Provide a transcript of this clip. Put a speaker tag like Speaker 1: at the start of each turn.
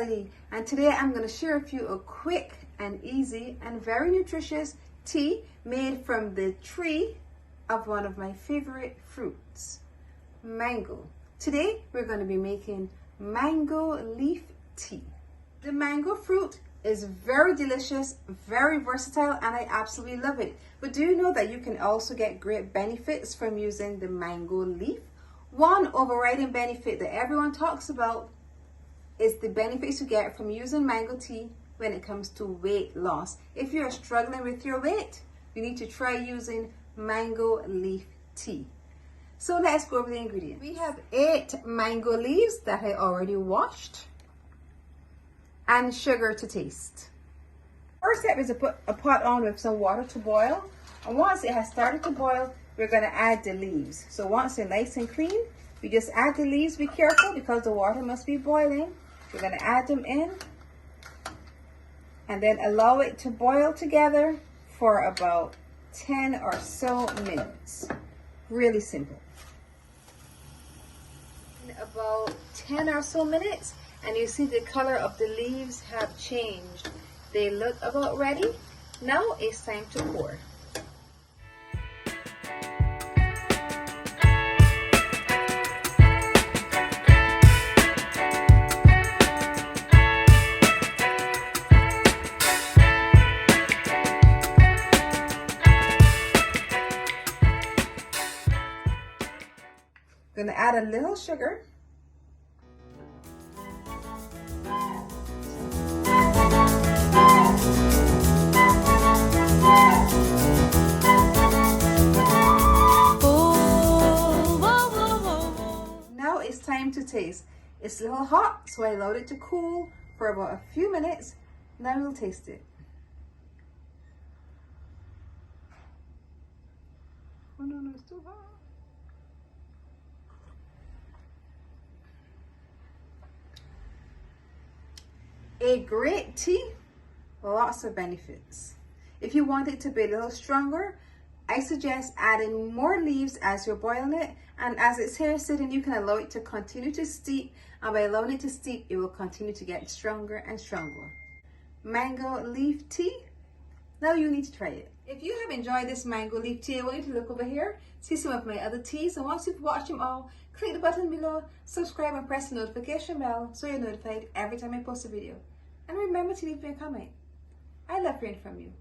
Speaker 1: Melody, and today I'm going to share with you a quick and easy and very nutritious tea made from the tree of one of my favorite fruits, mango. Today we're going to be making mango leaf tea. The mango fruit is very delicious, very versatile, and I absolutely love it. But do you know that you can also get great benefits from using the mango leaf? One overriding benefit that everyone talks about is the benefits you get from using mango tea when it comes to weight loss. If you're struggling with your weight, you need to try using mango leaf tea. So let's go over the ingredients. We have 8 mango leaves that I already washed and sugar to taste. First step is to put a pot on with some water to boil, and once it has started to boil, we're going to add the leaves. So once they're nice and clean, we just add the leaves. Be careful because the water must be boiling. We're going to add them in and then allow it to boil together for about 10 or so minutes. Really simple. In about 10 or so minutes, and you see the color of the leaves have changed. They look about ready. Now it's time to pour. I'm going to add a little sugar. Now it's time to taste. It's a little hot, so I allowed it to cool for about a few minutes. Now we'll taste it. Oh no, it's too hot. A great tea, lots of benefits. If you want it to be a little stronger, I suggest adding more leaves as you're boiling it, and as it's here sitting, you can allow it to continue to steep, and by allowing it to steep, it will continue to get stronger and stronger. Mango leaf tea, now you need to try it. If you have enjoyed this mango leaf tea, I want you to look over here, see some of my other teas, and once you've watched them all, click the button below, subscribe and press the notification bell so you're notified every time I post a video. And remember to leave me a comment. I love hearing from you.